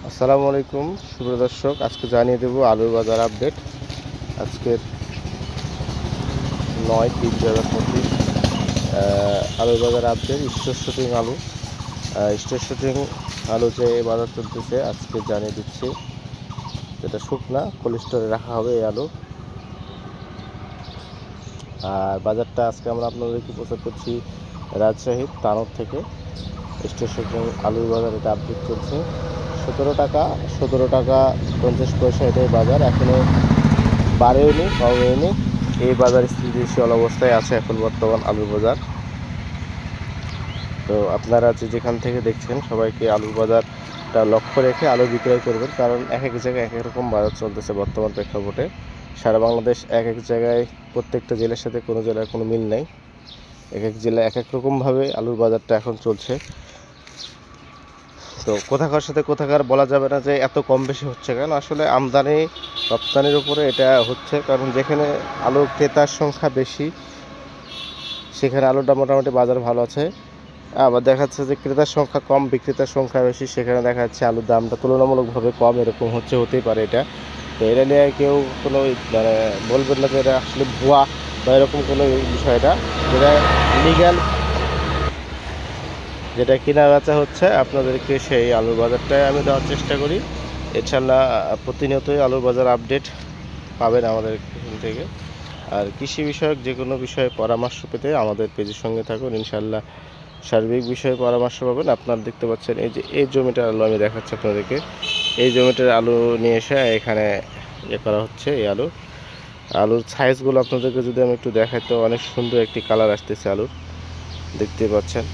আসসালামু আলাইকুম সুপ্রিয় দর্শক, আজকে জানিয়ে দেব আলুর বাজার আপডেট। আজকের 9/3/2025 আলুর বাজার আপডেট। স্টোর শুটিং আলু যে বাজার চলতেছে আজকে জানিয়ে দিচ্ছি। যেটা শুকনা কোল্ড স্টোরে রাখা হবে এই আলু। আর বাজারটা আজকে আমরা আপনাদেরকে প্রচার করছি রাজশাহীর তানোর থেকে। স্টোর শুটিং আলুর বাজার এটা আপডেট চলছে 17 টাকা 50 পয়সা, এটাই বাজার। এখনো বাড়েওনি কমেওনি, এই বাজার স্থিতিশীল অবস্থায় আছে এখন বর্তমান আলুর বাজার। তো আপনারা যেখান থেকে দেখছেন সবাইকে আলুর বাজারটা লক্ষ্য রেখে আলু বিক্রয় করবেন, কারণ এক এক জায়গায় এক এক রকম বাজার চলতেছে বর্তমান প্রেক্ষাপটে। সারা বাংলাদেশ এক এক জায়গায়, প্রত্যেকটা জেলার সাথে কোনো জেলার কোনো মিল নেই। এক এক জেলায় এক এক রকমভাবে আলুর বাজারটা এখন চলছে। তো কোথাকার সাথে কোথাকার বলা যাবে না যে এত কম বেশি হচ্ছে, কেন আসলে আমদানি রপ্তানির উপরে এটা হচ্ছে। কারণ যেখানে আলুর ক্রেতার সংখ্যা বেশি সেখানে আলুটা মোটামুটি বাজার ভালো আছে। আবার দেখা যাচ্ছে যে ক্রেতার সংখ্যা কম বিক্রেতার সংখ্যা বেশি, সেখানে দেখা যাচ্ছে আলুর দামটা তুলনামূলকভাবে কম, এরকম হতেই পারে এটা। তো এটা নিয়ে কেউ কোনো মানে বলবেন না যে এটা আসলে ভুয়া বা এরকম কোনো বিষয়টা। যেটা লিগ্যাল, যেটা কেনা বেচা হচ্ছে, আপনাদেরকে সেই আলুর বাজারটাই আমি দেওয়ার চেষ্টা করি। ইনশাল্লাহ প্রতিনিয়তই আলুর বাজার আপডেট পাবেন আমাদের এখান থেকে। আর কৃষি বিষয়ক যে কোনো বিষয়ে পরামর্শ পেতে আমাদের পেজের সঙ্গে থাকুন। ইনশাল্লাহ সার্বিক বিষয়ে পরামর্শ পাবেন। আপনারা দেখতে পাচ্ছেন এই যে এই জমিটার আলু আমি দেখাচ্ছি আপনাদেরকে। এই জমিটার আলু নিয়ে এসে এখানে করা হচ্ছে। এই আলুর সাইজগুলো আপনাদেরকে যদি আমি একটু দেখাই, তো অনেক সুন্দর একটি কালার আসতেছে আলুর, দেখতে পাচ্ছেন।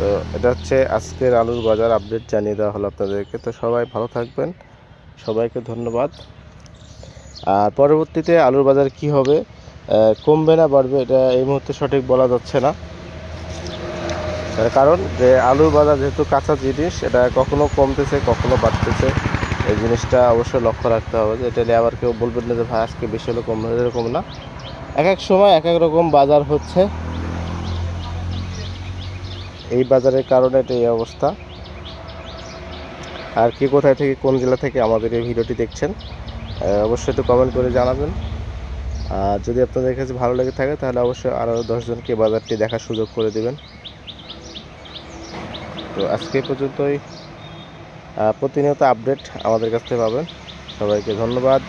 তো এটা হচ্ছে আজকের আলুর বাজার আপডেট জানিয়ে দেওয়া হলো আপনাদেরকে। তো সবাই ভালো থাকবেন, সবাইকে ধন্যবাদ। আর পরবর্তীতে আলুর বাজার কি হবে, কমবে না বাড়বে, এটা এই মুহূর্তে সঠিক বলা যাচ্ছে না। তার কারণ যে আলুর বাজার যেহেতু কাঁচা জিনিস, এটা কখনো কমতেছে কখনো বাড়তেছে, এই জিনিসটা অবশ্যই লক্ষ্য রাখতে হবে। যে এটা নিয়ে আবার কেউ বলবেন না যে ভাই আজকে বেশি হলো কম হলো, এরকম না। এক এক সময় এক এক রকম বাজার হচ্ছে, এই বাজারের কারণে এটা এই অবস্থা। আর কি কোথায় থেকে কোন জেলা থেকে আমাদের এই ভিডিওটি দেখছেন অবশ্যই একটু কমেন্ট করে জানাবেন। আর যদি আপনাদের কাছে ভালো লেগে থাকে তাহলে অবশ্যই আরও 10 জনকে বাজারটি দেখার সুযোগ করে দেবেন। তো আজকে পর্যন্তই, প্রতিনিয়ত আপডেট আমাদের কাছ থেকে পাবেন। সবাইকে ধন্যবাদ।